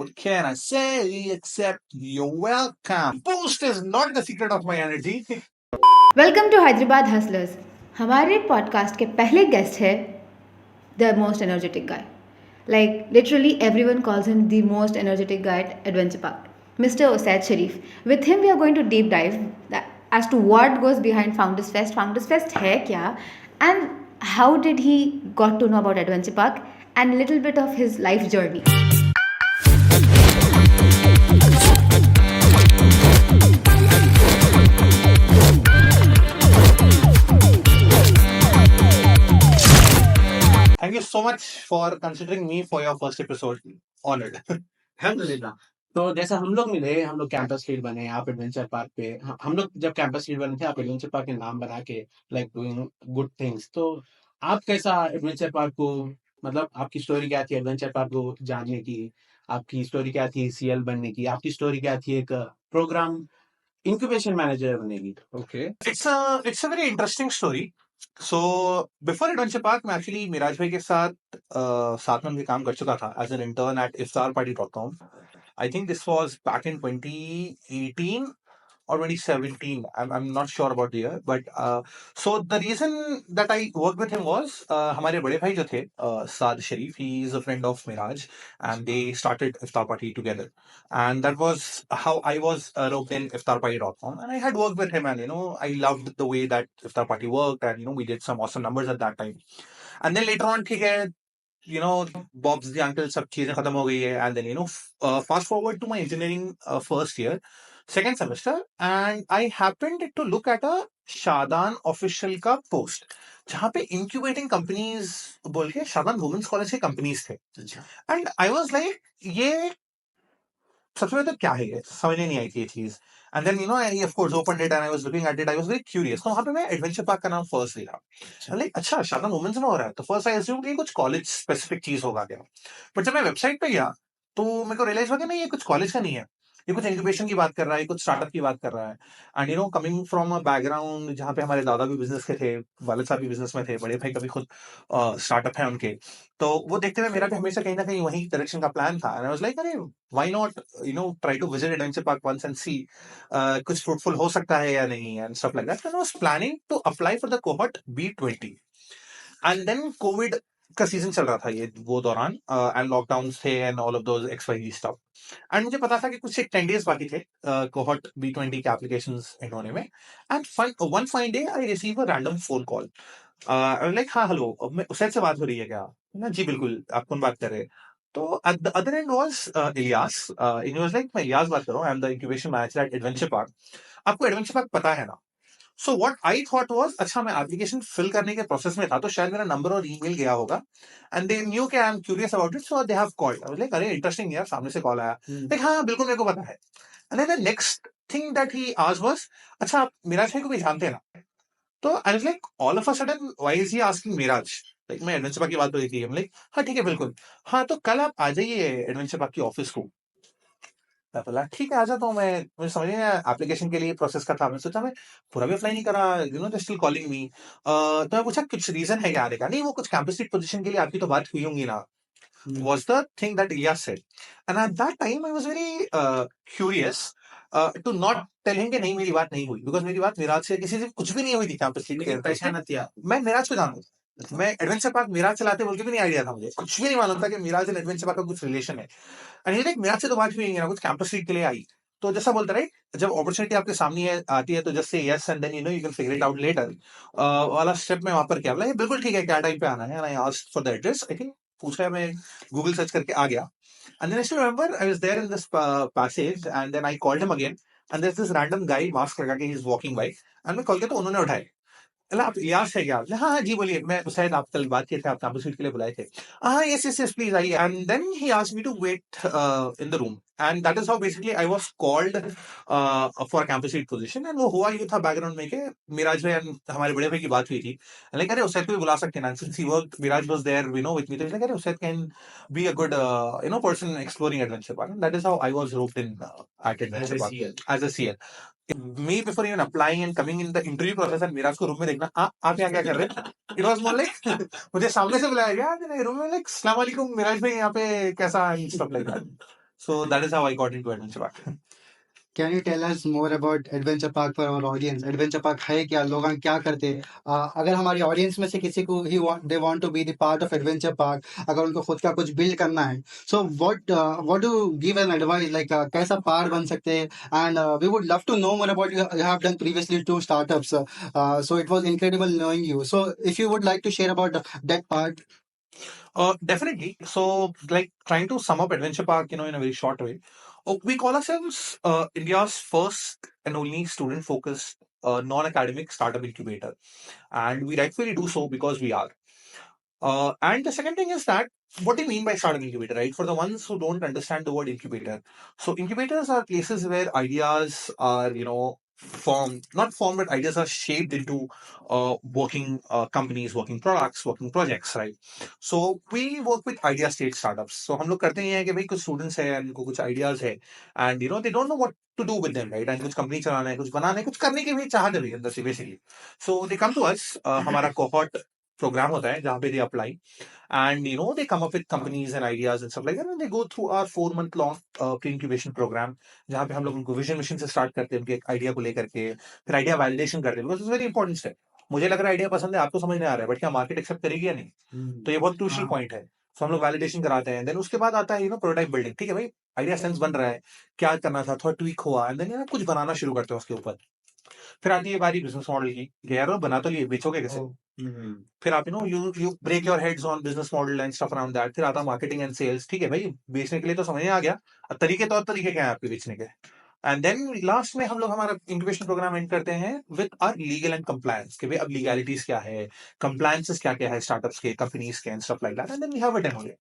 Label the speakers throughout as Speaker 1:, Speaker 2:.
Speaker 1: What can I say except you're welcome? Boost is not the secret of my energy.
Speaker 2: Welcome to Hyderabad hustlers. हमारे podcast के पहले guest है the most energetic guy. Like literally everyone calls him the most energetic guy at adventure park, mister Osaid Sharif. With him we are going to deep dive as to what goes behind Founders Fest. Founders Fest है क्या, and how did he got to know about Adventure Park, and little bit of his life journey.
Speaker 1: Thank you so much for considering me for your first episode. Honored.
Speaker 3: अल्हम्दुलिल्लाह। तो जैसा हम लोग मिले, हम लोग कैंपस लीड बने, आप एडवेंचर पार्क पे, हम लोग जब कैंपस लीड बने थे, आप एडवेंचर पार्क के नाम बना के लाइक डूइंग गुड थिंग्स। तो आप कैसा एडवेंचर पार्क को, मतलब आपकी स्टोरी क्या थी एडवेंचर पार्क को जानने की? आपकी स्टोरी क्या थी सीएल बनने की? आपकी स्टोरी क्या थी एक प्रोग्राम इंक्यूबेशन मैनेजर बनने की?
Speaker 1: Okay. It's a very interesting story. So before Adventure Park, मैं actually मिराज भाई के साथ में भी काम कर चुका था as an intern at iftarparty.com. I think this was back in 2018 or 2017. I'm not sure about the year, but so the reason that I worked with him was हमारे बड़े भाई जो थे Osaid Sharif, he is a friend of Miraj, and they started Iftar Party together, and that was how I was roped in iftarparty.com, and I had worked with him, and I loved the way that Iftar Party worked, and we did some awesome numbers at that time. And then later on, ठीक है, Bob's the uncle, सब चीजें खत्म हो गई है, and then fast forward to my engineering first year, second semester, and I happened to look at a Shadan official का post जहाँ पे इंक्यूबेटिंग कंपनीज बोल के शादान वुमेन्स कॉलेज के कंपनीज थे, एंड आई वाज लाइक ये सबसे पहले तो क्या है, ये समझने नहीं आई थी ये चीज। And then I of course opened it and I was looking at it, I was very curious. तो वहां पे मैं एडवेंचर पार्क का नाम फर्स्ट लिया, लाइक अच्छा शादान वुमेन्स में हो रहा है, तो फर्स्ट आई अज्यूम कि कुछ कॉलेज स्पेसिफिक चीज होगा क्या। बट जब मैं वेबसाइट पे गया तो मेरे को रियलाइज हुआ कि नहीं, ये कुछ कॉलेज का नहीं है, ये कुछ इंक्यूबेशन की बात कर रहा है, ये कुछ स्टार्टअप की बात कर रहा है। And coming from a background जहाँ पे हमारे दादा भी बिजनेस के थे, वालिद साहब भी बिजनेस में थे, बड़े भाई का भी खुद स्टार्टअप है उनके, तो वो देखते हुए मेरा भी हमेशा कहीं ना कहीं वही डायरेक्शन का प्लान था। एंड आई वाज लाइक अरे why not try to visit adventure park once and see कुछ फ्रूटफुल हो सकता है या नहीं, and stuff like that. And I was planning to apply for the cohort B20, and then Covid का season चल रहा था ये वो दौरान, एंड लॉकडाउन थे and all of those XYZ stuff. And मुझे पता था कि कुछ एक 10 डेज बाकी थे कोहॉर्ट B20 के एप्लीकेशंस इन होने में। And one fine day I receive a random phone call, like हाँ हेलो, मैं उसैद से बात हो रही है क्या ना? जी बिल्कुल, आप कौन बात कर रहे हैं? तो at the other and was Ilyas. He was like मैं इलियास बात कर रहा हूँ, आई am the incubation manager eight adventure park. आपको एडवेंचर पार्क पता है ना? So what I thought was, अच्छा मैं एप्लीकेशन फिल करने के प्रोसेस में था तो शायद मेरा नंबर और ईमेल गया होगा, एंड दे न्यू कि I am curious about it, so they have called. I was like अरे इंटरेस्टिंग यार, सामने से कॉल आया, लाइक हाँ बिल्कुल मेरे को पता है। And then the next thing that he asked was, अच्छा आप मिराज भाई को भी जानते हैं ना? तो I was like all of a sudden why is he asking Miraj, like मैं एडवेंचर पार्क की बात हो रही थी, हम लाइक हाँ ठीक है बिल्कुल, हाँ तो कल आप आ जाइए एडवेंचर पार्क की ऑफिस को। मैं बोला ठीक है आ जाता हूँ मैं, मुझे समझ नहीं आया एप्लीकेशन के लिए प्रोसेस का था, मैं सोचा मैं पूरा भी अप्लाई नहीं करा, दे स्टिल कॉलिंग मी। तो मैं पूछा कुछ रीजन है क्या आने का? नहीं वो कुछ कैंपस लीड पोजीशन के लिए आपकी तो बात हुई होंगी ना, was the thing that Ilyas said. And at that time, I was very curious to not tell him कि नहीं मेरी बात नहीं हुई, because मेरी बात मिराज से किसी से कुछ भी नहीं हुई थी कैंपस लीड के। परेशान किया मैं मिराज को जानता था, मैं एडवेंचर पार्क मिराज चलाते बोल के भी नहीं आइडिया था मुझे, कुछ भी नहीं मालूम था कि मिराज एंड एडवेंचर पार्क का कुछ रिलेशन है। एंड लाइक मिराज से तो बात हुई ना, कुछ कैंपस लीड के लिए आई। तो जैसा बोलता राइट, जब अपॉर्चुनिटी आपके सामने आती है तो just say yes and then you can figure it out later वाला स्टेप में वहां पर क्या बोला, बिल्कुल ठीक है क्या टाइम पे आना है, and I asked for the address. I think पूछा, मैं गूगल सर्च करके आ गया। And then I still remember I was there in this passage, and then I called him again, and there's this random guy mask लगा के he's walking by, and मैं call किया तो उन्होंने उठाए। अल्लाह आप इलियास है क्या? हाँ हाँ जी बोलिए, मैं शायद आप कल बात किए थे, आप कैंपस वीक के लिए बुलाए थे। हाँ यस यस यस प्लीज आइए। And then he asked me to wait in the room, and that is how basically I was called for campus week position. एंड वो हुआ ये था बैकग्राउंड में कि मिराज भाई and हमारे बड़े भाई की बात हुई थी, लाइक अरे उसैद को भी बुला सकते हैं ना, since he worked, Miraj was there with me, तो लाइक अरे Usaid can be a good person exploring adventure park. That is how I was roped in at adventure park as a CL. Me before even applying and coming in the interview process and Miraj को room में देखना, आप यहाँ क्या कर रहे हैं? It was more like मुझे सामने से बुलाया गया रूम में, लाइक अस्सलाम वालेकुम मिराज भाई यहाँ पे कैसा, stuff like that. So that is how I got into Adventure Park.
Speaker 4: Can you tell us more about Adventure Park for our audience? Adventure Park है क्या, लोग क्या करते हैं? अगर हमारी ऑडियंस में से किसी को ही they want to be the part of adventure park, अगर उनको खुद का कुछ बिल्ड करना है, so what do give an advice, like कैसा पार्ट बन सकते हैं? And we would love to know more about you have done previously 2 startups, so it was incredible knowing you. So if you would like to share about that part.
Speaker 1: Definitely. So, like trying to sum up Adventure Park, in a very short way, we call ourselves India's first and only student-focused non-academic startup incubator, and we rightfully do so because we are. And the second thing is that what do you mean by startup incubator, right? For the ones who don't understand the word incubator, so incubators are places where ideas are, formed, not formed, but ideas are shaped into working companies, working products, working projects, right? So we work with idea state startups. So हम लोग करते हैं कि भाई कुछ students हैं, उनको कुछ ideas है, and they don't know what to do with them, right? And कुछ company चलाना है, कुछ बनाना है, कुछ करने की भी चाहत है भाई अंदर से basically. So they come to us. हमारा cohort program होता है जहाँ पे they apply and they come up with companies and ideas and stuff like that and they go through our 4 month long pre-incubation program जहाँ पे हम लोग उनको विजन मिशन से स्टार्ट करते हैं उनके आइडिया को लेकर के फिर आइडिया वैलिडेशन करते हैं because it's very important step मुझे लग रहा है आइडिया पसंद है आपको समझ नहीं आ रहा है बट क्या मार्केट एक्सेप्ट करेगी या नहीं तो ये बहुत क्रूशियल पॉइंट है सो हम लोग वैलिडेशन कराते हैं देन उसके बाद आता है प्रोटोटाइप बिल्डिंग ठीक है भाई आइडिया सेंस बन रहा है क्या करना था थोड़ा ट्वीक हुआ एंड देन कुछ बनाना शुरू करते हैं उसके ऊपर फिर आती है बारी बिजनेस मॉडल की यार बना तो लिए बेचोगे कैसे फिर आप you break your heads on business model and stuff around that फिर आता मार्केटिंग एंड सेल्स ठीक है भाई बेचने के लिए तो समझ में आ गया अब तरीके क्या है आपके बेचने के एंड देन लास्ट में हम लोग हमारा इंक्यूबेशन प्रोग्राम एंड करते हैं with our legal and compliance कि भाई अब लीगैलिटीज क्या है कंप्लायंसेस क्या है स्टार्टअप्स के कंपनीज के and stuff like that and then we have a demo day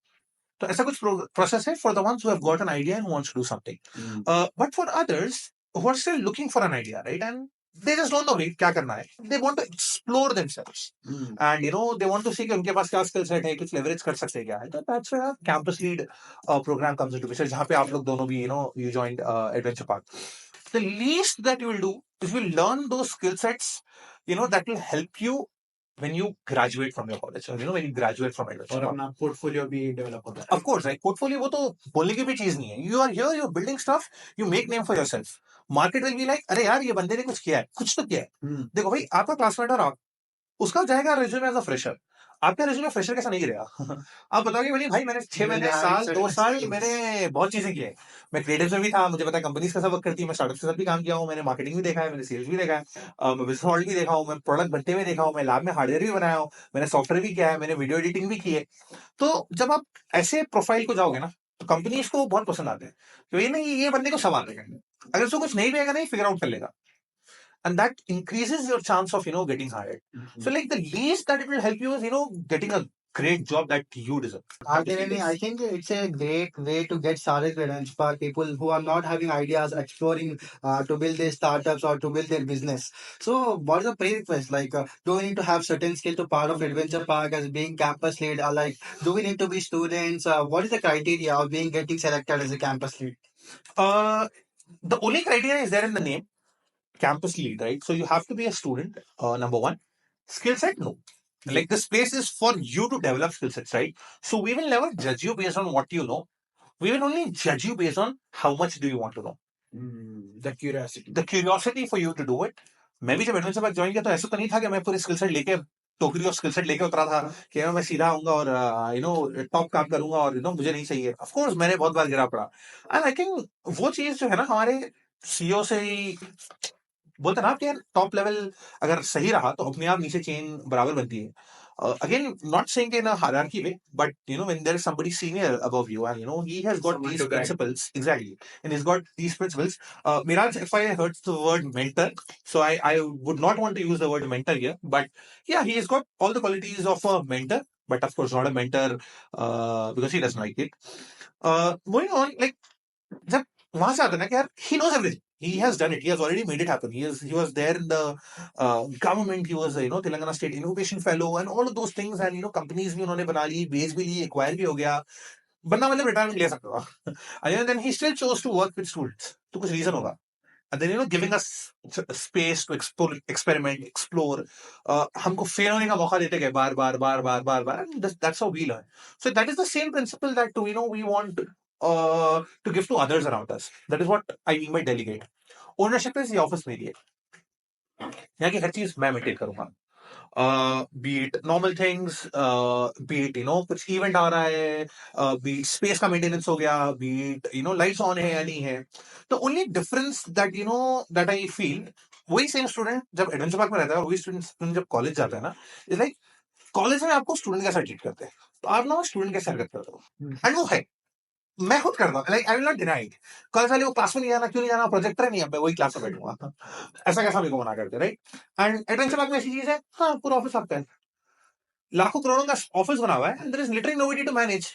Speaker 1: तो ऐसा कुछ प्रोसेस है for the ones who have got an idea and wants to do something but for others who are still looking for an idea right and they just don't know भाई क्या करना है they want to explore themselves and they want to see कि उनके पास क्या skill set है कुछ leverage कर सकते हैं क्या है तो that's where campus lead program comes into picture जहाँ पे आप लोग दोनों भी you joined Adventure Park the least that you will do is you will learn those skill sets that will help you when you graduate from your college or when you graduate from Adventure
Speaker 3: और
Speaker 1: Park
Speaker 3: अपना portfolio भी develop होता है
Speaker 1: of course right portfolio वो तो बोलने की भी चीज नहीं है you are here you're building stuff you make name for yourself market will be like अरे यार ये बंदे ने कुछ किया है कुछ तो किया है देखो भाई आपका क्लासमेट और आप उसका जाएगा रेज्यूमे एज अ फ्रेशर आपका रेज्यूमे फ्रेशर कैसा नहीं गिरेगा आप बताओगे बोलिए भाई मैंने 6 महीने साल 2 साल मैंने बहुत चीजें की है मैं क्रिएटिव में भी था मुझे पता है कंपनीज कैसा वर्क करती है मैं स्टार्टअप के साथ भी काम किया हूँ मैंने मार्केटिंग भी देखा है मैंने सेल्स भी देखा है मैं बिजनेस मॉडल भी देखा हूँ मैं प्रोडक्ट बनते हुए देखा हूँ मैं लैब में हार्डवेयर भी बनाया हूँ मैंने सॉफ्टवेयर भी किया है मैंने वीडियो एडिटिंग भी की है तो जब आप ऐसे प्रोफाइल को जाओगे ना तो कंपनीज को बहुत पसंद आते हैं तो ये नहीं ये बंदे को सवाल रहेगा अगर उसको कुछ नहीं रहेगा नहीं फिगर आउट कर लेगा and that increases your chance of getting hired so like the least that it will help you is getting a great job that you deserve.
Speaker 4: I think it's a great way to get started with Adventure Park. People who are not having ideas, exploring to build their startups or to build their business. So, what is the prerequisite? Like, do we need to have certain skill to part of Adventure Park as being campus lead? Or like, do we need to be students? What is the criteria of being getting selected as a campus lead?
Speaker 1: The only criteria is there in the name, campus lead, right? So you have to be a student. Number one, skill set, no. Like this place is for you to develop skill sets, right? So we will never judge you based on what you know. We will only judge you based on how much do you want to know. The curiosity for you to do it. मैं भी जब adventure park join किया तो ऐसा तो नहीं था कि मैं पूरे स्किल सेट लेके टोकरी और स्किल सेट लेके उतरा था कि मैं सीधा आऊंगा और टॉप काम करूंगा और मुझे नहीं चाहिए ऑफ कोर्स मैंने बहुत बार गिरा पड़ा एंड आई थिंक वो चीज जो है ना हमारे सीईओ से ही बोलते ना कि टॉप लेवल अगर सही रहा तो अपने आप नीचे चेन बराबर बनती है again not saying in a hierarchy way but when there is somebody senior above you and he has got
Speaker 3: Someone
Speaker 1: these
Speaker 3: to guide.
Speaker 1: principles exactly and he's got these principles Miraj if I heard the word mentor so I would not want to use the word mentor here but yeah he has got all the qualities of a mentor but of course not a mentor because he doesn't like it moving on like जब वहां से आता है ना कि यार he knows everything he has done it he has already made it happen he was there in the government he was Telangana State Innovation Fellow and all of those things and companies भी उन्होंने बना ली बेच भी ली acquire भी हो गया बंदा मतलब रिटायरमेंट ले सकता था and then he still chose to work with students तो कुछ रीजन होगा and then giving us space to explore experiment explore हमको फेल होने का मौका देते गए बार बार and that's how we learn so that is the same principle that we want to give to others around us. That is what I mean by delegate. Ownership is ये office मेरी है, यहाँ की हर चीज मैं मेंटेन करूंगा. Be it normal things, be it कुछ event आ रहा है, be it स्पेस का मेंटेनेंस हो गया, be it लाइट्स ऑन है या नहीं है. तो only difference that that I feel, वही सेम स्टूडेंट जब एडवेंचर पार्क में रहता है और वही स्टूडेंट जब कॉलेज जाता है ना, इज लाइक कॉलेज में आपको स्टूडेंट कैसा ट्रीट करते हैं, तो आप ना स्टूडेंट कैसे हरकत करते हो, एंड वो है. मैं खुद करता हूँ, like I will not deny it. College वाले वो क्लास में नहीं जाना, क्यों नहीं जाना, प्रोजेक्टर नहीं है, मैं वही क्लास में बैठूंगा. ऐसा कैसा मेरे को मना करते, राइट. एंड एडवेंचर पार्क में ऐसी चीज है, हाँ पूरा ऑफिस आपका है, लाखों करोड़ों का ऑफिस बना हुआ है, and there is literally nobody to manage.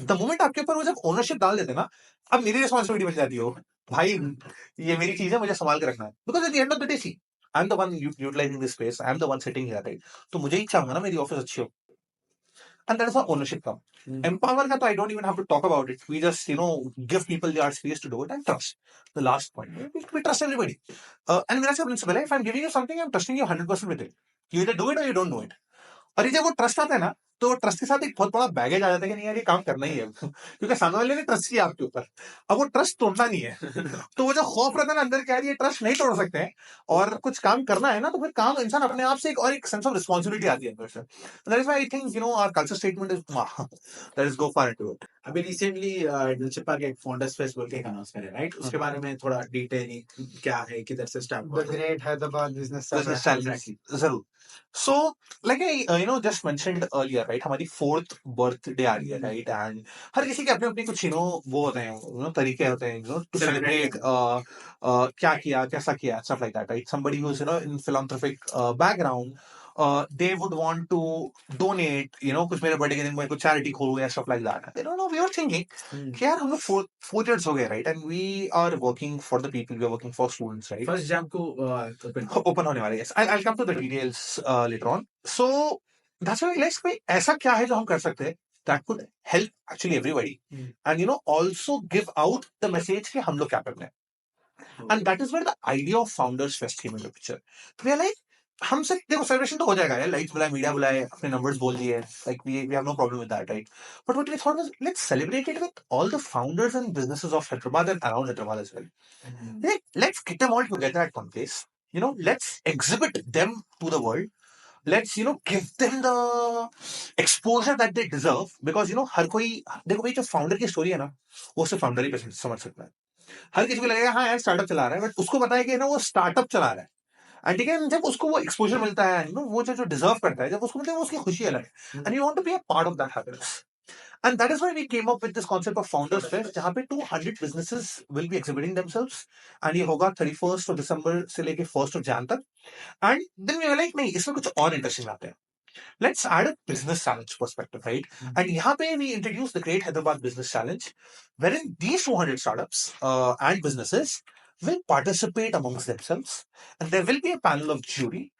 Speaker 1: The moment आपके ऊपर वो जब ओनरशिप डाल देते ना, अब मेरी रिस्पॉन्सिबिलिटी बन जाती हो, भाई ये मेरी चीज है, मुझे संभाल के रखना है. Because at the end of the day see I am the one utilising this space, I am the one sitting here, right. तो मुझे ही चाहूंगा ना मेरी ऑफिस अच्छी हो, and that is how ownership comes. Empower ka to I don't even have to talk about it. We just give people the art space to do it, and trust. The last point, we trust everybody. And मेरा principle है, if I'm giving you something, I'm trusting you 100% with it. You either do it or you don't do it. और ये जब वो trust आता है ना, तो ट्रस्ट के साथ एक बहुत बड़ा बैगेज आ जाता है कि नहीं यार ये काम करना ही है, क्योंकि सामने वाले ने ट्रस्ट किया आपके ऊपर. अब वो ट्रस्ट तोड़ना नहीं है. तो वो जो खौफ रहता है ना अंदर कि यार ये ट्रस्ट नहीं तोड़ सकते हैं और कुछ काम करना है ना, तो फिर काम इंसान अपने आप से एक सेंस ऑफ रिस्पॉन्सिबिलिटी आती है अंदर से. That is why I think our culture statement is that is go for into it.
Speaker 3: अभी रिसेंटली एडवेंचर पार्क एक फाउंडर्स फेस्ट बोल के अनाउंस करे, राइट. उसके बारे में थोड़ा डिटेल क्या है, किधर से स्टार्ट हुआ.
Speaker 4: The great Hyderabad business
Speaker 1: Exactly. जरूर. So, like I just mentioned earlier, right? हमारी 4th birthday आ रही है, right? And हर किसी के अपने अपने कुछ वो होते हैं, तरीके होते हैं, to celebrate क्या किया, कैसा किया, stuff like that, right? Somebody who's in philanthropic background, they would want to donate, कुछ मेरे बर्थडे के दिन मैं कुछ charity खोलूं या stuff like that. They don't know. We were thinking कि यार हम लोग 4 years हो गए, right? And we are working for the people. We are working for students, right?
Speaker 3: First jam को
Speaker 1: ओपन होने वाले. Yes, I'll come to the details later on. So that's why let's say ऐसा क्या है जो हम कर सकते हैं that could help actually everybody, and also give out the message कि हम लोग क्या करते हैं. And that is where the idea of Founders Fest came into picture. We are like, हम सिर्फ देखो सेलिब्रेशन तो हो जाएगा यार, लाइट्स बुलाए, मीडिया बुलाए, अपने नंबर्स बोल दिए, like we have no problem with that, right. But what we thought was let's celebrate it with all the founders and businesses of Hyderabad and around Hyderabad as well. Let's get them all together at one place. Let's exhibit them to the world. Let's give them the exposure that they deserve, because हर कोई देखो भाई जो founder की story है ना, वो सिर्फ founder ही समझ सकता है. हर किसी को लगेगा हाँ यार स्टार्टअप चला रहा है, बट उसको पता है कि वो स्टार्टअप चला रहा है. एंड ठीक है, जब उसको वो एक्सपोजर मिलता है, वो जो डिजर्व करता है, जब उसको मिलता है, उसकी खुशी अलग है, and you want to be a part of that happiness. And that is why we came up with this concept of founders fest, जहां पे 200 businesses will be exhibiting themselves, and ये होगा 31st ऑफ दिसंबर से लेके 1st of Jan तक. And then we were like नहीं, इसमें कुछ और इंटरेस्टिंग आते हैं. Let's add a business challenge perspective, right? And यहाँ पे we introduce the Great Hyderabad Business Challenge, wherein these 200 startups and businesses will participate amongst themselves, and there will be a panel of jury.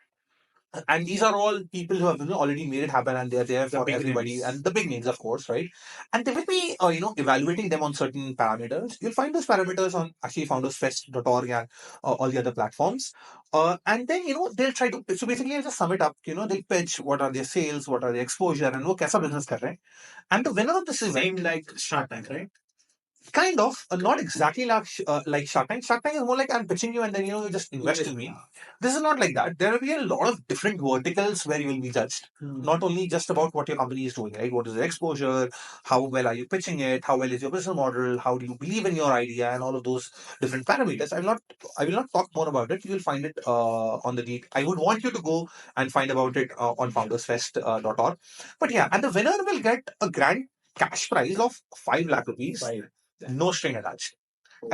Speaker 1: And these are all people who have already made it happen, and they are there for everybody, names. And the big names, of course, right? And they will be evaluating them on certain parameters. You'll find those parameters on actually foundersfest.org and all the other platforms. And then they'll try to, so basically just sum it up. They'll pitch what are their sales, what are their exposure, and वो कैसा business कर रहे हैं. And the winner of this event,
Speaker 3: same like Shark Tank, right?
Speaker 1: Kind of, not exactly like Shark Tank. Shark Tank is more like I'm pitching you and then you just invest in me. This is not like that. There will be a lot of different verticals where you will be judged. Not only just about what your company is doing, right? What is your exposure? How well are you pitching it? How well is your business model? How do you believe in your idea? And all of those different parameters. I will not talk more about it. You will find it on the deep. I would want you to go and find about it on foundersfest.org. But yeah, and the winner will get a grand cash prize of 5 lakh rupees. No string attached.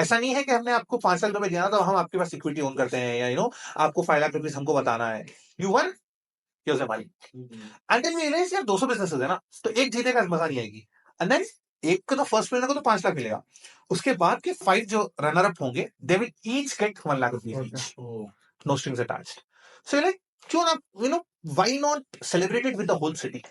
Speaker 1: ऐसा नहीं है कि हमने आपको 5 लाख रुपए दिया तो हम आपके पास इक्विटी ओन करते हैं, या आपको 5 लाख रुपीज हमको बताना है. यू वन योर हमारी. एंड देन वी रियलाइज यार 200 बिजनेसेस है ना, तो एक जीतेगा मजा नहीं आएगी. एंड देन एक को तो फर्स्ट विनर को तो 5 लाख मिलेगा, उसके बाद के 5 जो रनर अप होंगे they will each get 1 lakh rupees each. No strings attached. So like क्यों ना why not celebrate it with the whole city.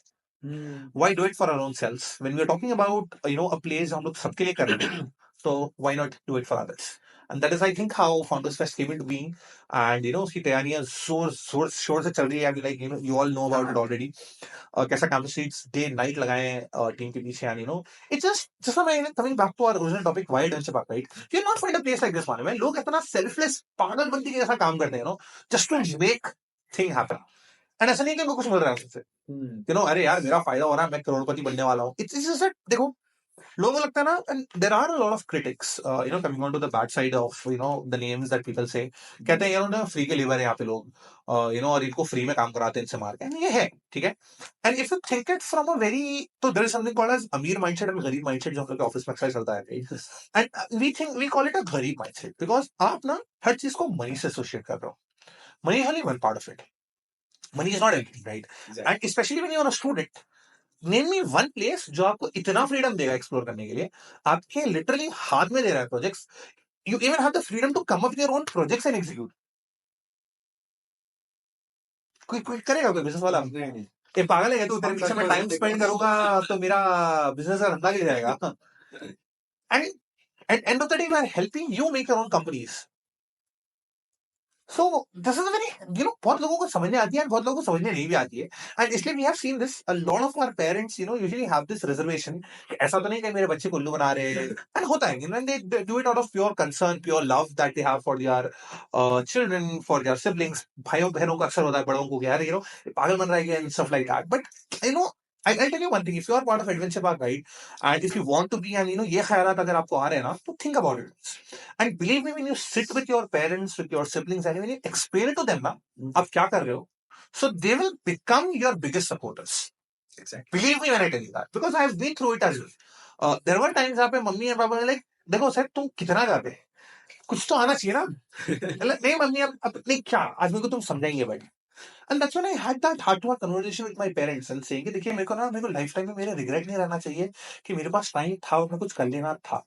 Speaker 1: Why do it for our own selves when we are talking about a place हम लोग सबके लिए कर रहे हैं, so why not do it for others. And that is, I think, how Founders Fest came into being. And उसकी तैयारियां जोर से चल रही है. Like you all know about it already. कैसा campus streets day night लगाए हैं टीम के पीछे. And it's just coming back to our original topic, why Adventure Park, right? You'll not find a place like this one where लोग इतना selfless पागलपंती के जैसा काम करते हैं, just to make thing happen. And ऐसा नहीं कि उनको कुछ मिल रहा है उससे. अरे यार मेरा फायदा हो रहा है, मैं करोड़पति बनने वाला हूँ. It's just that देखो लोगों को लगता है ना, and there are a lot of critics, coming on to the bad side of, the names that people say. कहते हैं यार उन्हें फ्री के लीवर है यहाँ पे लोग, और इनको फ्री में काम कराते हैं इनसे मार के. And ये है, ठीक है. And if you think it from a very, so there is something called as Ameer mindset and Gareeb mindset जो हम लोग के ऑफिस में अक्सर चलता है, right? And we call it a Gareeb mindset because आप ना हर चीज को मनी से एसोसिएट कर रहे हो. Money is only one part of it. Money is not everything, right? Exactly. And especially when you are a student, name me one place जो आपको इतना फ्रीडम देगा एक्सप्लोर करने के लिए, आपके लिटरली हाथ में दे रहा है projects. You even have the freedom to come up with your own projects and execute. कोई करेगा कोई बिजनेस वाला? ये पागल है, तू तेरे पीछे मैं टाइम स्पेंड करूंगा तो मेरा बिजनेस का धंधा गिर जाएगा. And at end of the day we are helping you make your own companies. So this is a very, बहुत लोगों को समझने आती है और बहुत लोगों को समझने नहीं भी आती है. And इसलिए we have seen this, a lot of our parents, usually have this reservation कि ऐसा तो नहीं कि मेरे बच्चे को उल्लू बना रहे हैं. And होता है, and they do it out of pure concern, pure love that they have for their children, for their siblings. भाइयों बहनों का अक्सर होता है बड़ों को कि यार पागल बन रहा है and stuff like that. But I'll tell you one thing, if you are part of Adventure Park, right, and if you want to be, and ये ख्यालात अगर आपको आ रहे हैं ना, तो think about it. And believe me, when you sit with your parents, with your siblings, and when you explain it to them, ना, आप क्या कर रहे हो, so they will become your biggest supporters. Exactly. Believe me when I tell you that, because I have been through it as well. There were times जहाँ पे mummy और पापा ने like, देखो सर तुम कितना जाते, कुछ तो आना चाहिए ना. नहीं मम्मी अब नहीं क्या, आज मेरे को तुम समझाएंगे भाई. And that's when I had that heart-to-heart conversation with my parents and saying कि देखिए मेरे को लाइफ टाइम में मेरे रिग्रेट नहीं रहना चाहिए कि मेरे पास टाइम था और मैं कुछ कर लेना था.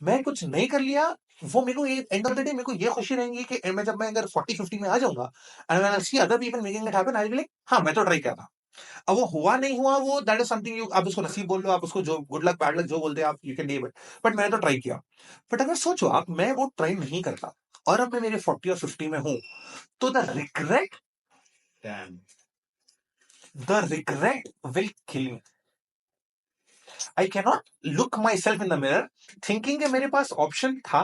Speaker 1: मैं कुछ नहीं कर लिया, वो मेरे को एंड ऑफ द डे मेरे को ये खुशी रहेंगी कि मैं जब मैं अगर 40-50 में आ जाऊंगा and when I see other people making it happen, I will be like हाँ मैं तो ट्राई किया था. अब वो हुआ नहीं हुआ, वो दैट इज समथिंग यू, आप उसको नसीब बोल लो, आप उसको जो गुड लक बैड लक जो बोलते हैं आप, you can name it. But मैंने तो ट्राई किया. बट अगर सोचो आप, मैं वो ट्राई नहीं करता और अब मैं मेरे 40 और 50 में हूं, तो the regret will kill me. I cannot look myself in the mirror thinking कि मेरे पास ऑप्शन था,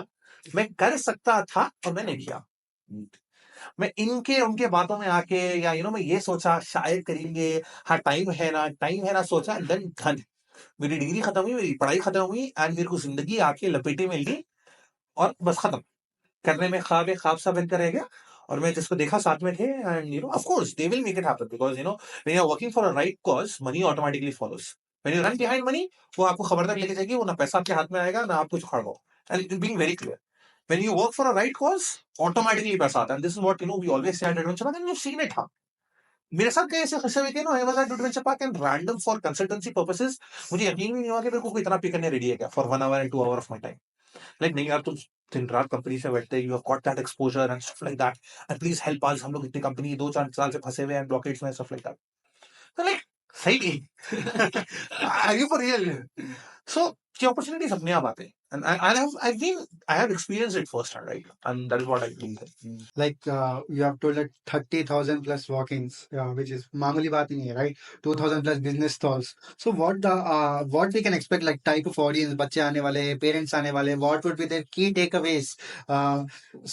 Speaker 1: मैं कर सकता था और मैंने नहीं किया. मैं उनके बातों में आके या मैं ये सोचा शायद करेंगे, हाँ टाइम है ना सोचा, देन धन मेरी डिग्री खत्म हुई, मेरी पढ़ाई खत्म हुई एंड मेरे को जिंदगी आके लपेटे में ली और बस खत्म करने में ख्वाब सा बनकर रह गया. और मैं जिसको देखा साथ में थे, and of course they will make it happen because when you are working for a right cause, money automatically follows. When you run behind money, वो आपको खबरदार लेके जाएगी, वो ना पैसा आपके हाथ में आएगा ना आप कुछ उखाड़ो. And it being very clear, when you work for a right cause automatically पैसा आता है. And this is what we always say at adventure park, and you seen it. हाँ मेरे साथ कई ऐसे किस्से हुए थे I was at adventure park and random for consultancy purposes, मुझे यकीन भी नहीं हुआ कि मेरे को कोई इतना पे करने रेडी है क्या for 1 hour and 2 hour of my time. Like नहीं यार तुम दिन रात कंपनी से बैठते, you have got that exposure and stuff like that, and please help us, हम लोग इतनी कंपनी 2-4 साल से फंसे हुए हैं ब्लॉकेट्स में, स्टफ लाइक दैट. तो लाइक सही नहीं. Are you for real? So the opportunities अपने आप आते हैं. And I have experienced it firsthand, right? And that is what I believe.
Speaker 4: Like you have told that 30,000 plus walk-ins, which is मामूली बात नहीं है, right? 2,000 plus business stalls. So what we can expect, like type of audience, बच्चे आने वाले, parents आने वाले, what would be their key takeaways?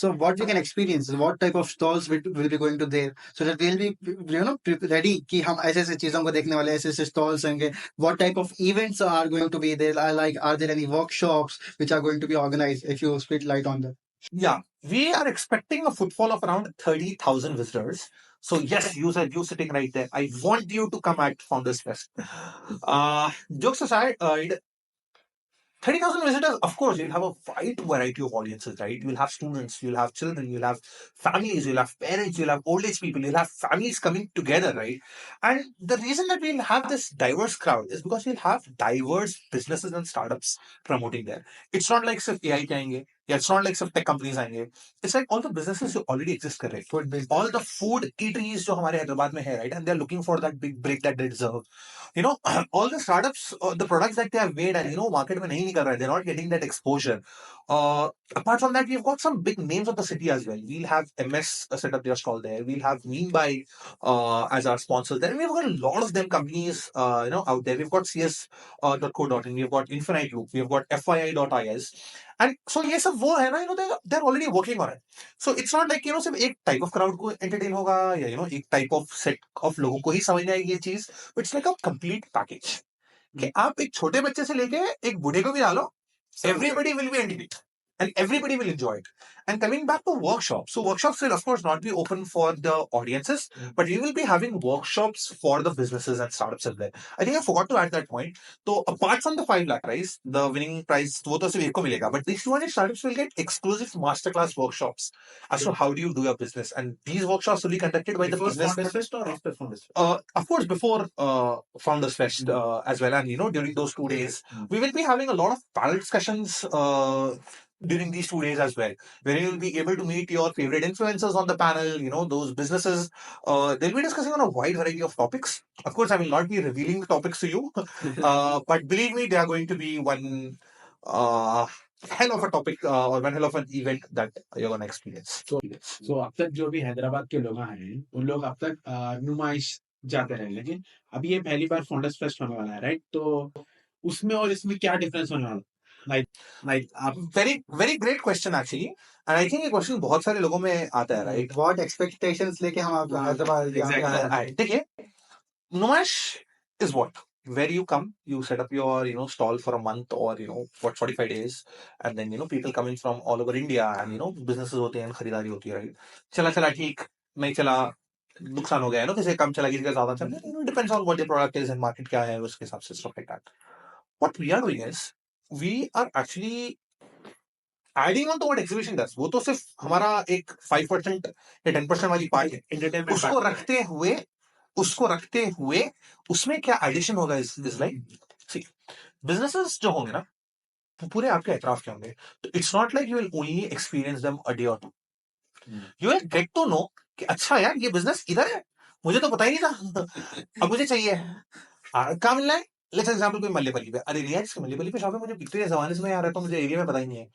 Speaker 4: So what we can experience, what type of stalls will be going to there, so that we'll be ready कि हम ऐसे ऐसे चीजों को देखने वाले, ऐसे ऐसे stalls होंगे. What type of events are going to be there? Like are there any workshops which are going to be organized? If you split light on that.
Speaker 1: Yeah, we are expecting a footfall of around 30,000 visitors. So yes, you sitting right there, I want you to come at Founders Fest. Jokes aside, 30,000 visitors, of course, you'll have a wide variety of audiences, right? You'll have students, you'll have children, you'll have families, you'll have parents, you'll have old age people, you'll have families coming together, right? And the reason that we'll have this diverse crowd is because we'll have diverse businesses and startups promoting there. It's not like सिर्फ AI के आएंगे It's not like सब tech companies आएंगे. It's like all the businesses जो already exist कर रहे हैं.
Speaker 4: Food business.
Speaker 1: All the food eateries जो हमारे हैदराबाद में है, right? And they're looking for that big break that they deserve. You know, all the startups, the products that they have made and, market में नहीं निकल रहा है. They're not getting that exposure. Apart from that, we've got some big names of the city as well. We'll have MS set up their stall there. We'll have Meanby as our sponsors there. And we've got a lot of them companies, out there. We've got CS.co.in. We've got Infinite Loop. We've got FYI.is. And so ये सब वो है ना, they're already working on it. So it's not like, सिर्फ एक type of crowd को entertain होगा या, एक type of set of लोगों को ही समझ में आएगी ये चीज. It's like a complete package. कि आप एक छोटे बच्चे से लेके एक बूढ़े को भी डालो, everybody will be entertained and everybody will enjoy it. And coming back to workshops, so workshops will of course not be open for the audiences, but we will be having workshops for the businesses and startups as well. I think I forgot to add that point. So apart from the 5 lakh prize, the winning prize वो तो सिर्फ एक को मिलेगा, but these 200 startups will get exclusive masterclass workshops as to how do you do your business, and these workshops will be conducted by the business
Speaker 3: Founders Fest or after Founders Fest?
Speaker 1: of course, before Founders Fest as well, and during those 2 days, we will be having a lot of panel discussions during these 2 days as well, where you will be able to meet your favorite influencers on the panel. Those businesses, they'll be discussing on a wide variety of topics. Of course, I will not be revealing the topics to you, but believe me, they are going to be one hell of a topic or one hell of an event that you're going to experience.
Speaker 3: So अब तक जो भी हैदराबाद के लोग हैं उन लोग अब तक नुमाइश जाते रहे, लेकिन अभी ये पहली बार फाउंडर्स फेस्ट होने वाला है, राइट? तो उसमें और इसमें क्या डिफरेंस होने वाला है? Like आप
Speaker 1: very great question actually, and I think ये question बहुत सारे लोगों में आता है, right?
Speaker 4: What expectations लेके हम आप हैदराबाद यहाँ पे आए हैं?
Speaker 1: देखिए, Numaish is what? Where you come, you set up your stall for a month or for 45 days, and then people coming from all over India and businesses होते हैं, खरीदारी होती है, right? चला ठीक, नहीं चला, नुकसान हो गया, किसी कम चला, किसी का ज्यादा चला, depends on what your product is and market क्या है, उसके हिसाब से stuff like that. What we are doing is we are actually adding on to what exhibition does. वो तो सिर्फ हमारा एक 5% या 10% वाली पार्ट है.
Speaker 3: एंटरटेनमेंट
Speaker 1: उसको रखते हुए उसमें क्या एडिशन होगा इस लाइक बिजनेसेस जो होंगे ना वो पूरे आपके अतराफ के होंगे. तो it's not like you will only experience them a day और two. You will get to know कि अच्छा यार ये बिजनेस इधर है, मुझे तो पता ही नहीं था, अब मुझे चाहिए. कहाँ मिलना है? लेट्स एग्जांपल कोई मल्लेपल्ली पे, अरे नहीं यार इसके मल्लेपल्ली पे शॉप है, मुझे कितने जमाने से मैं आ रहा था, मुझे एरिया में पता ही नहीं है.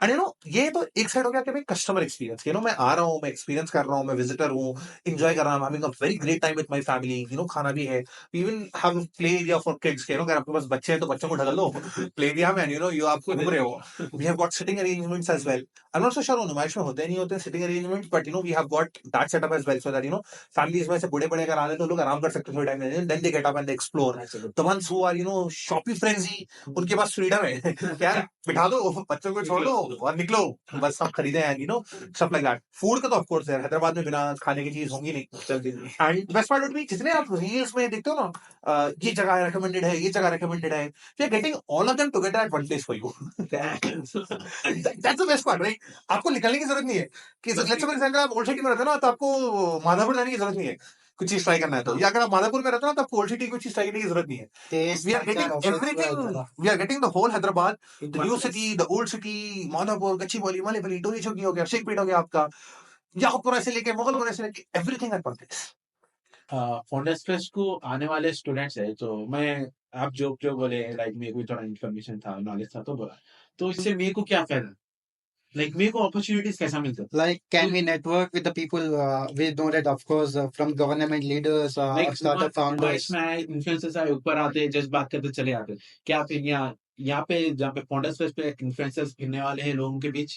Speaker 1: एंड ये तो एक साइड हो गया कि भाई कस्टमर एक्सपीरियंस, मैं आ रहा हूँ, मैं एक्सपीरियंस कर रहा हूँ, मैं विजिटर हूँ, एंजॉय कर रहा हूँ, having a very great time with my family, खाना भी है. We will have play area for kids, अगर आपके पास बच्चे हैं तो बच्चों को ढल लो प्ले एरिया में, यू आपको घूम रहे हो. We have got sitting arrangements as well. I am not so sure नुमाइश में होते नहीं होते sitting arrangements, but we have got that setup as well, so that families में से बड़े अगर आ रहे तो लोग आराम कर सकते हैं थोड़े टाइम में, then they get up and they explore. The ones who are shoppy frenzy, उनके पास फ्रीडम है क्या, बिठा दो बच्चों को, छोड़ दो और निकलो, बस सब खरीदे हैं, stuff like that. फूड का तो ऑफ कोर्स है, हैदराबाद में बिना खाने की चीज होंगी नहीं. And best part would be, जितने आप रील्स में देखते हो ना, ये जगह रिकमेंडेड है, ये जगह रिकमेंडेड है, we are getting all of them together at one place for you. That's the best part, right? आपको निकलने की जरूरत नहीं है कि लेट्स सपोज अगर आप ओल्ड सिटी में रहते हो ना तो आपको माधापुर जाने की जरूरत नहीं है कुछ चीज ट्राई करना है तो, या अगर आप माधापुर में रहते हो ना तो आपको ओल्ड सिटी कुछ चीज ट्राई करने की जरूरत नहीं है. We are getting everything. We are getting the whole Hyderabad, the new city, the old city, Madhopur, Gachibowli, मलेपल्ली, Tori चौकी हो गया, शेखपेट हो गया आपका, याकूबपुरा से लेके मुगलपुरा से लेके everything at one place.
Speaker 3: Founders fest को आने वाले स्टूडेंट्स है, तो मैं आप जो बोले, लाइक मेरे को थोड़ा इन्फॉर्मेशन था, नॉलेज था, तो बोला, तो इससे मेरे को क्या फायदा, लाइक मेरे को अपॉर्चुनिटीज कैसा मिलता है?
Speaker 4: Like, can we network with the people? We know that, of course, from government leaders, startup founders.
Speaker 3: Influencers आए, ऊपर आते, जस्ट बात करते चले आते. क्या फिर यहाँ पे जहाँ पे फाउंडर्स फेस्ट पे इन्फ्लुएंसर्स फिरने वाले हैं लोगों के बीच,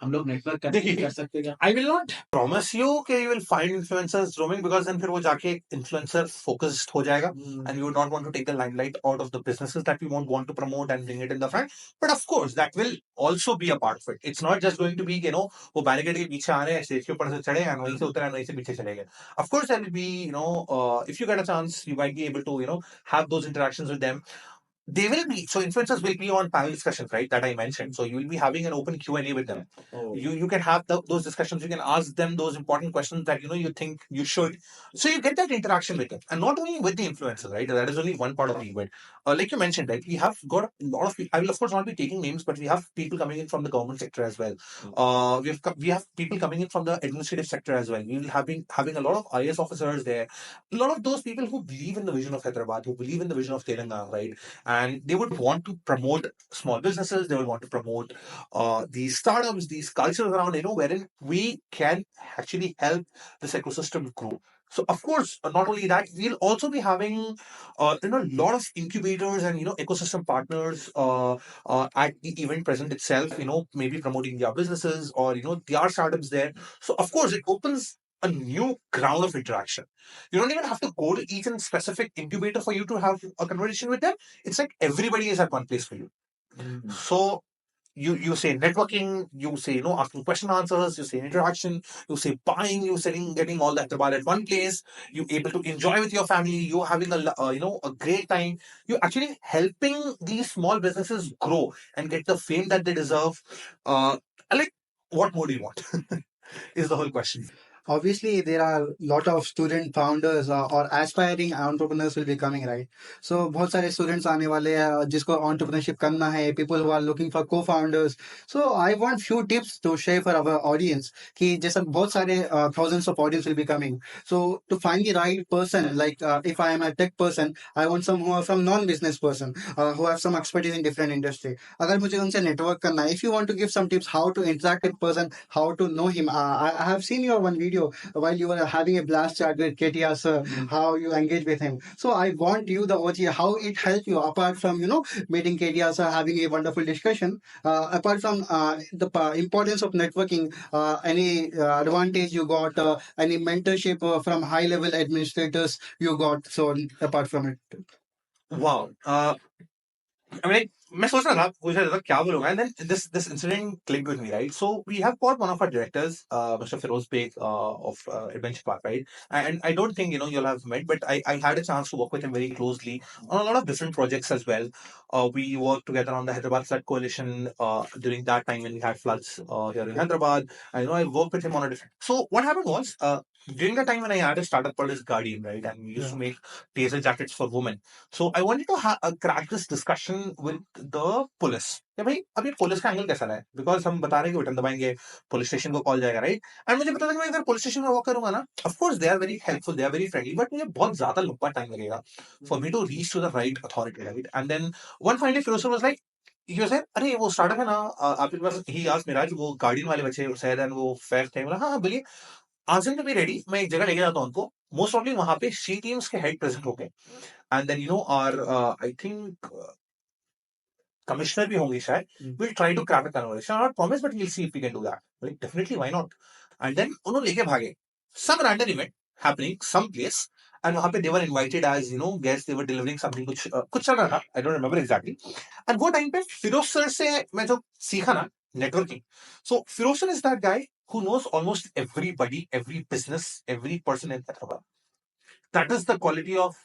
Speaker 3: हम लोग नेटवर्क कर सकते हैं क्या?
Speaker 1: I will not promise you कि you will find influencers roaming, because then फिर वो जाके influencer focused हो जाएगा, and you would not want to take the limelight out of the businesses that we won't want to promote and bring it in the front. But of course that will also be a part of it. It's not just going to be वो barricade के पीछे आ रहे हैं, stage के ऊपर से चढ़े and वहीं से उतरे and वहीं से पीछे चले गए. Of course there will be if you get a chance you might be able to have those interactions with them. They will be, so influencers will be on panel discussions, right? That I mentioned. So you will be having an open Q&A with them. You can have those discussions. You can ask them those important questions that you think you should. So you get that interaction with them, and not only with the influencers, right? That is only one part of the event. Like you mentioned, right? We have got a lot of people. I will of course not be taking names, but we have people coming in from the government sector as well. We have people coming in from the administrative sector as well. We will having a lot of IAS officers there. A lot of those people who believe in the vision of Hyderabad, who believe in the vision of Telangana, right? And they would want to promote small businesses. They would want to promote these startups, these cultures around, wherein we can actually help this ecosystem grow. So of course, not only that, we'll also be having a lot of incubators and ecosystem partners at the event present itself. Maybe promoting their businesses or their startups there. So of course, it opens a new ground of interaction. You don't even have to go to each and specific incubator for you to have a conversation with them. It's like everybody is at one place for you. So you say networking, you say asking question answers, you say interaction, you say buying, you selling, getting all that about at one place. You able to enjoy with your family. You having a great time. You actually helping these small businesses grow and get the fame that they deserve. Like, what more do you want? Is the whole question.
Speaker 4: Obviously there are a lot of student founders or aspiring entrepreneurs will be coming, right? So बहुत सारे students आने वाले हैं जिसको entrepreneurship करना है, people who are looking for co-founders. So I want few tips to share for our audience कि जैसे बहुत सारे thousands of audience will be coming. So to find the right person, like if I am a tech person, I want some who are from non-business person, who have some expertise in different industry. अगर मुझे उनसे network करना है, if you want to give some tips how to interact with person, how to know him. I have seen your one video while you were having a blast chat with KTR sir, how you engage with him. So I want you, the OG, how it helped you apart from meeting KTR sir, having a wonderful discussion. Apart from the importance of networking, any advantage you got, any mentorship from high level administrators you got. So apart from it.
Speaker 1: Wow. I mean, मैं सोच रहा था पूछ रहा था क्या बोलूंगा and then this incident clicked with me, right? So we have got one of our directors, Mr. Feroz Beg of Adventure Park, right? And I don't think you'll have met, but I had a chance to work with him very closely on a lot of different projects as well. We worked together on the Hyderabad Flood Coalition during that time when we had floods here in Hyderabad. I worked with him on a different. So what happened was during the time when I had a startup called as Gareeb, right? And we used to make taser jackets for women. So I wanted to crack this discussion with the police कि भाई अब ये police का angle कैसा रहा है because हम बता रहे हैं कि बटन दबाएंगे पुलिस स्टेशन को कॉल जाएगा राइट एंड मुझे पता था कि मैं अगर पुलिस स्टेशन में वॉक करूंगा ना of course they are very helpful they are very friendly but मुझे बहुत ज्यादा लंबा टाइम लगेगा for me to reach to the right authority right and then one finally Firoz was like ये सर अरे वो स्टार्टअप है ना आपके पास ही आज मेराज वो गार्डियन वाले बच्चे शायद एंड वो फेयर थे बोला हाँ हाँ बोलिए आज टू बी रेडी मैं एक जगह लेके जाता हूँ उनको मोस्ट प्रॉब्ली वहां पे सी टीम्स के हेड प्रेजेंट हो गए and then are I think commissioner भी होंगे शायद we'll try to crack a conversation. I'm not promise, but we'll see if we can do that. Like, definitely, why not? And then उन्होंने लेके भागे some random event happening some place and वहाँ पे they were invited as guests. They were delivering something कुछ चल रहा था. I don't remember exactly. And वो time पे फिरोज सर से मैं जो सीखा ना networking. So Firoz sir is that guy who knows almost everybody, every business, every person in Hyderabad. That is the quality of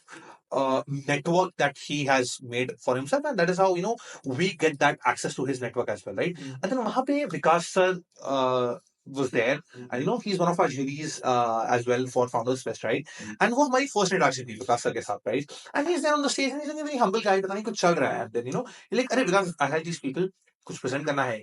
Speaker 1: network that he has made for himself, and that is how we get that access to his network as well, right? And then वहाँ पे विकास sir was there, and he's one of our juries as well for Founders Fest, right? And वो हमारी first introduction थी विकास sir के साथ, right? And he's there on the stage, and he's a very humble guy, पता नहीं कुछ चल रहा है, and then you're like अरे विकास I had these people कुछ प्रेजेंट करना है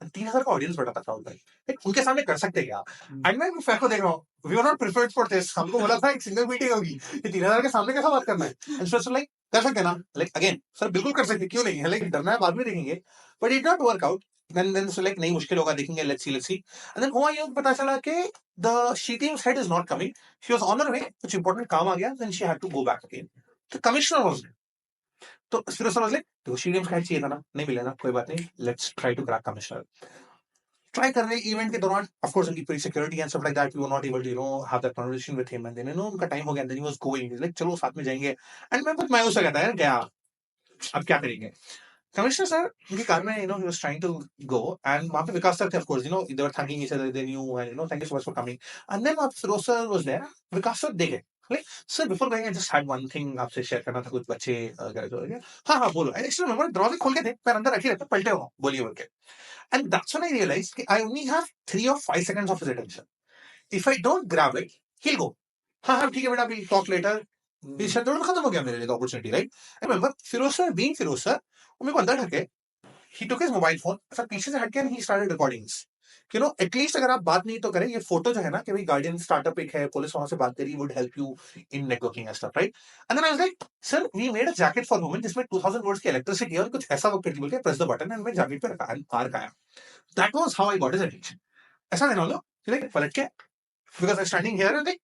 Speaker 1: 3,000 का ऑडियंस बढ़ा था उनके सामने कर सकते क्या एंड मैं फैक को देख रहा हूँ we are not preferred for this हमको बोला था एक सिंगल मीटिंग होगी कि 3,000 के सामने कैसा बात करना है एंड सर लाइक कर सकते ना लाइक अगेन सर बिल्कुल कर सकते क्यों नहीं है लाइक डरना है बाद में देखेंगे but it not work out then so like नहीं मुश्किल होगा देखेंगे let's see and then हुआ ये पता चला कि the she team's head is not coming she was on her way कुछ important काम आ गया then she had to go back again the commissioner was there तो फिर समझ ले तो शी गेम्स का चाहिए था ना नहीं मिला ना कोई बात नहीं let's try to crack commissioner try कर रहे इवेंट के दौरान ऑफ कोर्स उनकी पूरी security and stuff like that we were not able to have that conversation with him and then उनका टाइम हो गया and then he was going like चलो साथ में जाएंगे एंड मैं बहुत मायूस हो गया था यार गया अब क्या करेंगे कमिश्नर सर उनकी कार में he was trying to go and वहां पे विकास सर थे of course they were thanking each other they knew and thank you so much for coming and then Firoz sir was there Vikas sir देखे Like, sir, before going, I just had one thing आपसे share करना था, कुछ बच्चे गए तो हाँ हाँ बोलो. I still remember दरवाजे खोल के थे, पैर अंदर रखे रहते, पलटे हो बोलिए बोल के. And that's when I realized कि I only have 3 or 5 seconds of his attention. If I don't grab it, he'll go. हाँ हाँ ठीक है बेटा, we'll talk later. ये शब्द खत्म हो गया मेरे लिए, opportunity, right? I remember Firoz sir, being Firoz sir, वो मेरे को अंदर ढके. He took his mobile phone, sir पीछे से हटके, and he started recording. At least अगर आप बात नहीं तो करें, ये फोटो जो है ना कि भाई गार्डियन स्टार्टअप एक है, पुलिस वहां से बात करी, would help you in networking and stuff, right? And then I was like, sir we made a jacket for women जिसमें 2000 वर्ड्स की इलेक्ट्रिसिटी और कुछ ऐसा वर्क करती, बोल के प्रेस द बटन एंड मैं जैकेट पे रखा आर का. That was how I got his attention. ऐसा नहीं लो लाइक पलट के, because I standing here like,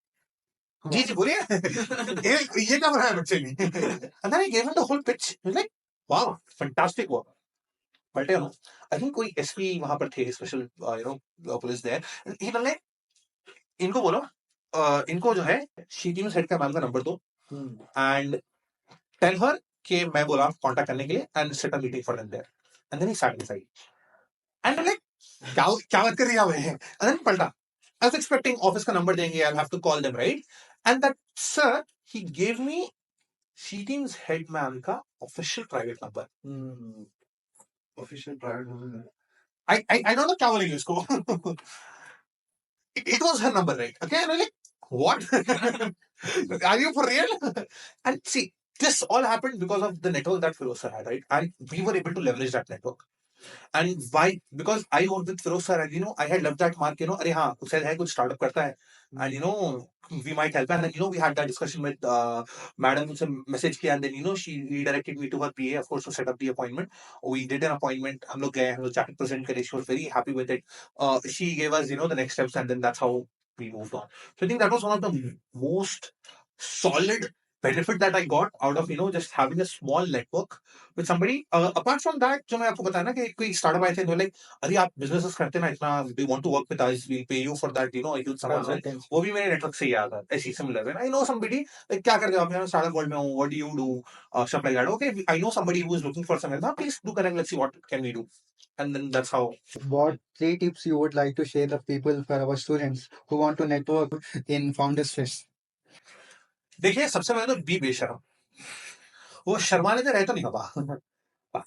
Speaker 1: जी जी बोलिए. ये क्या बनाया बच्चे ने. And then I give him the whole pitch, like wow fantastic work. But you know, I think कोई एसपी वहां पर थे, स्पेशल पुलिस देयर. ही बोले, इनको बोलो, इनको जो है शी टीम हेड का मैम का नंबर दो एंड टेल हर कि मैं बोला कांटेक्ट करने के लिए and set a meeting for them there. And then he sat decide and like, क्या क्या बात कर रही है भाई. एंड देन पलटा, आई वाज एक्सपेक्टिंग ऑफिस का नंबर देंगे, I have to call them, right? And that sir, he give me she teams head ma'am का official private number. Official private number, I don't know क्या बोलेंगे उसको. It was her number, right? Okay, and I'm like, what? Are you for real? And see, this all happened because of the network that Firoz sir had, right? And we were able to leverage that network. And why? Because I worked with Firoz sir, and I had left that mark, अरे हाँ, Usaid है, कुछ startup करता है, and we might help. And then we had that discussion with madam, उनसे message किया, and then she redirected me to her PA, of course, to set up the appointment. We did an appointment, हम लोग गए, हम लोग jacket present करे, she was very happy with it. She gave us, the next steps, and then that's how we moved on. So I think that was one of the most solid benefit that I got out of just having a small network with somebody. Apart from that, जो मैं आपको बताया ना कि कोई startup आए थे, तो like, अरे आप businesses करते ना इतना, do you want to work with us? We'll pay you for that, a huge sum as well. वो भी मेरे network से ही आया था, ऐसी similar. When I know somebody, like क्या करते हो आप, startup world में हो, what do you do, stuff like that. Okay, I know somebody who is looking for something. Please do connect. Let's see what can we do. And then that's how.
Speaker 4: What 3 tips you would like to share the people for our students who want to network in Founders Fest?
Speaker 1: देखिए, सबसे पहले तो B बेशरम. वो शर्माने तो रहता नहीं बाबा.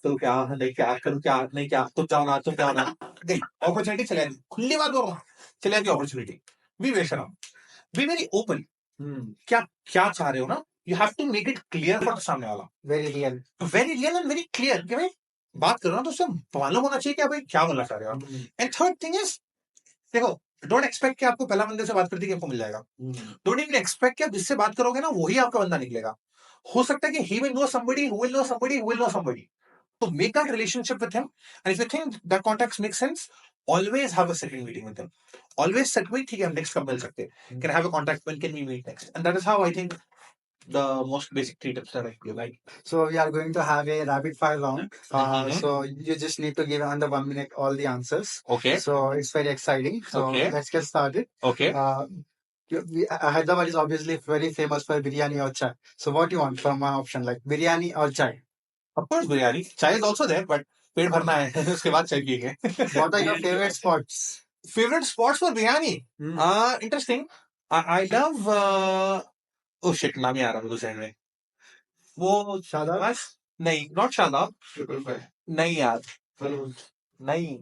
Speaker 1: तो क्या नहीं, क्या करूं, क्या नहीं, क्या तुम जाओ ना, तुम जाओ ना. नहीं, अपॉर्चुनिटी चले दी, खुली बात बोल रहा हूँ, चले दी अपॉर्चुनिटी. बी बेशरम, बी वेरी ओपन. क्या क्या चाह रहे हो ना, you have to make it clear for the सामने वाला.
Speaker 4: Very real.
Speaker 1: Very real and very clear कि भाई बात करो ना तो उससे मालूम होना चाहिए कि भाई क्या बोलना चाह रहे हो आप. एंड थर्ड थिंग इज, देखो, डोंट एक्सपेक्ट कि आपको पहला बंदे से बात करती कि आपको मिल जाएगा. डोंट इवन एक्सपेक्ट कि आप जिससे बात करोगे ना वही आपका बंदा निकलेगा. हो सकता है कि he will know somebody who will know somebody who will know somebody. So make that relationship with him, and if you think that contacts make sense, always have a second meeting with him. Always set with, ठीक है, हम next कब मिल सकते हैं? Can I have a contact? When can we meet next? And that is how I think the most basic 3 tips that I give. Like,
Speaker 4: So we are going to have a rapid fire round. So you just need to give under 1 minute all the answers.
Speaker 1: okay,
Speaker 4: So it's very exciting. So
Speaker 1: Okay.
Speaker 4: let's get started.
Speaker 1: okay.
Speaker 4: Hyderabad is obviously very famous for biryani or chai. So what do you want from one option, like biryani or chai?
Speaker 1: Of course, biryani. Chai is also there, but पेट भरना है उसके बाद चाय पिएंगे.
Speaker 4: What are your favorite spots?
Speaker 1: Favorite spots for biryani? Interesting. I love. Oh shit, नाम ही आ रहा है मुझे में. वो
Speaker 4: Shadab?
Speaker 1: बस नहीं, not शादाब. नहीं यार, नहीं.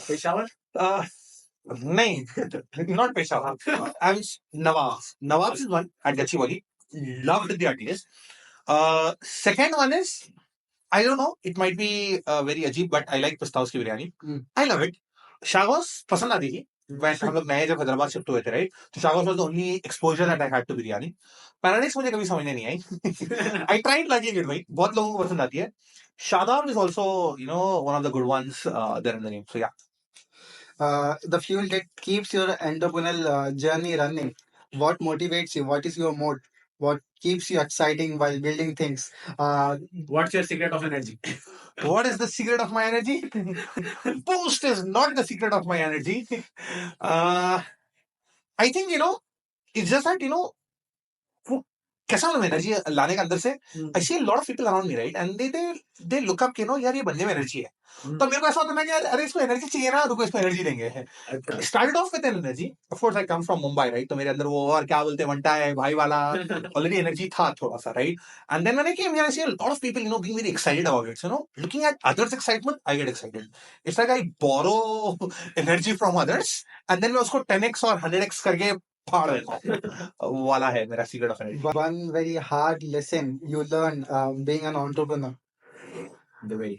Speaker 3: पेशावर,
Speaker 1: नहीं, not Peshawar. I was Nawab. Nawab is one at Gachibowli. Loved the ideas. Second one is, I don't know, it might be very ajib, but I like Pistaos ki biryani. I love it. Shagos पसंद आती थी. When हम लोग नए जब Hyderabad shift हुए थे, right? तो Shagos was the only exposure that I had to biryani. Paradise मुझे कभी समझने नहीं आई. I tried liking it, भाई. बहुत लोगों को पसंद आती है. Shadab is also, one of the good ones there in the name. So yeah.
Speaker 4: The fuel that keeps your entrepreneurial journey running. What motivates you? What is your mode? What keeps you exciting while building things?
Speaker 3: what's your secret of energy?
Speaker 1: What is the secret of my energy? Boost is not the secret of my energy. I think, it's just that, कैसा मतलब energy लाने का अंदर से I see lot of people around me right and they look up no यार ये बंदे में एनर्जी है तो मेरे को ऐसा होता है कि यार अरे इसको एनर्जी चाहिए ना रुको इसको एनर्जी देंगे started off with energy of course I come from Mumbai right तो मेरे अंदर वो और क्या बोलते हैं वंटा है भाई वाला ऑलरेडी एनर्जी था थोड़ा सा right and then when I came here I see a lot of people you know being very excited about it you know looking at others excitement I get excited it's like I borrow energy from others and then मैं उसको 10x और 100x करके फाड़ देता हूं वाला है मेरा secret of energy
Speaker 4: One very hard lesson you learn being an entrepreneur.
Speaker 1: the way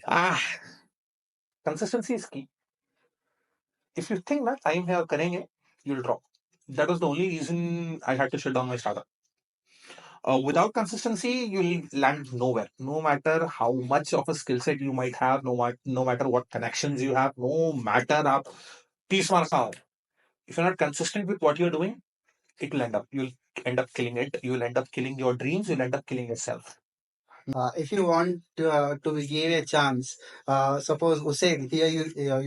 Speaker 1: consistency is key if you think that time here karenge you'll drop that was the only reason I had to shut down my startup without consistency you'll land nowhere no matter how much of a skill set you might have no matter what connections you have no matter आप 30 marks का हो if you're not consistent with what you're doing it will you'll end up killing it you'll end up killing your dreams you'll end up killing yourself
Speaker 4: If you want to give a chance, suppose Usaid, here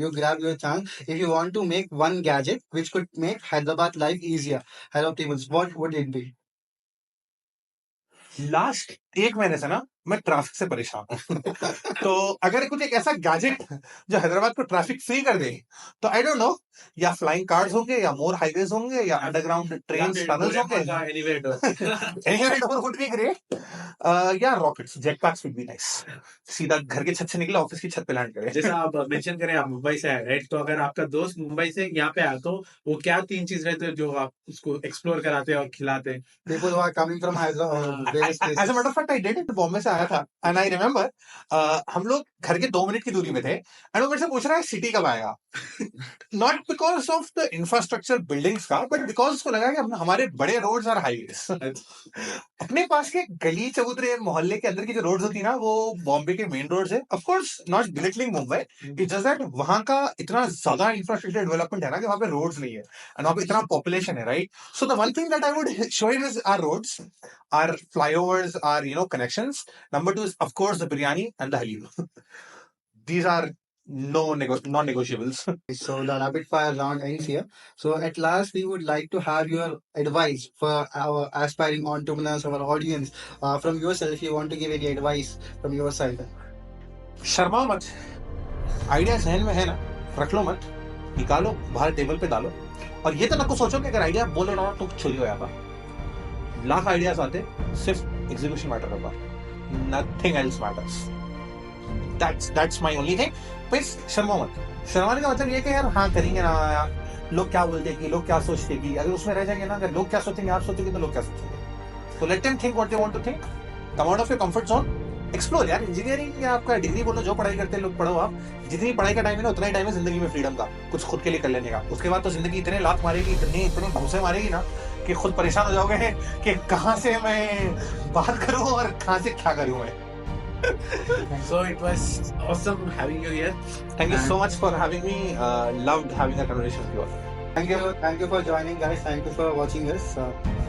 Speaker 4: you grab your chance. If you want to make one gadget which could make Hyderabad life easier, hello tables, what would it be?
Speaker 1: Last 1 महीने से ना मैं traffic से परेशान हूँ तो अगर कुछ एक ऐसा गैजेट जो हैदराबाद को ट्रैफिक फ्री कर दे तो आई डोंट नो या फ्लाइंग कार्स होंगे या मोर हाईवेज होंगे या अंडरग्राउंड ट्रेन टनल्स होंगे एनीवेयर वुड बी ग्रेट या rockets jet PACS would be nice सीधा घर के छत से निकला ऑफिस की छत पे लैंड करे
Speaker 3: जैसा आप मेंशन करें आप मुंबई से आए राइट तो अगर आपका दोस्त मुंबई से यहाँ पे आया तो वो क्या 3 चीज रहते हैं जो आप उसको एक्सप्लोर कराते हैं और खिलाते हैं
Speaker 4: People who are coming from Hyderabad, various
Speaker 1: as a
Speaker 4: places.
Speaker 1: Matter of fact I did it Bombay से आया था एंड आई रिमेम्बर हम लोग घर के 2 मिनट की दूरी में थे एंड वो मेरे से पूछ रहा है सिटी कब आएगा not because of the infrastructure buildings का बट बिकॉज उसको लगा कि हमारे बड़े रोड्स और हाईवेज अपने पास के गली चबूतरे मोहल्ले के अंदर की जो रोड्स होती है ना वो बॉम्बे के मेन रोड्स है of course not belittling Mumbai it's just that वहां का इतना ज्यादा इंफ्रास्ट्रक्चर डेवलपमेंट है ना कि वहां पे रोड्स नहीं है एंड वहां पे इतना पॉपुलेशन है right so the one thing that I would show him is our roads our flyovers, our connections. Number 2 is of course the biryani and the halim. These are non-negotiables.
Speaker 4: So the rapid fire round ends here. So at last, we would like to have your advice for our aspiring entrepreneurs, our audience. From yourself, if you want to give any advice from your side.
Speaker 1: Sharma मत idea जहन में है ना रख लो मत निकालो बाहर table पे डालो और ये तो ना कुछ सोचो कि अगर आइडिया बोले ना तो चोरी हो जाता लाख आइडियाज आते सिर्फ एग्जीक्यूशन मैटर करता nothing else matters that's my only thing बस शर्मा मत शर्माने का मतलब ये कि यार हाँ करेंगे ना यार लोग क्या बोलते कि लोग क्या सोचते कि अगर उसमें रह जाएंगे ना अगर लोग क्या सोचेंगे आप सोचोगे तो लोग क्या सोचेंगे तो let them think what they want to think come out of your comfort zone explore यार इंजीनियरिंग या आपका डिग्री बोलो जो पढ़ाई करते हैं लोग पढ़ो आप जितनी पढ़ाई का टाइम है ना उतना ही टाइम है जिंदगी में फ्रीडम का कुछ खुद के लिए कर लेने का उसके बाद तो जिंदगी इतने लात मारेगी इतने घूसे मारेगी ना कि खुद परेशान हो जाओगे कि कहाँ से मैं बात करूं और कहाँ से क्या करूं मैं
Speaker 3: So it was awesome having you here.
Speaker 1: Thank you so much for having me. Loved having a conversation with you all.
Speaker 4: Thank you for joining, guys. Thank you for watching us.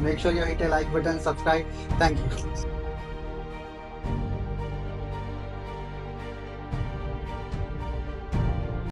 Speaker 4: Make sure you hit a like button, subscribe. Thank you.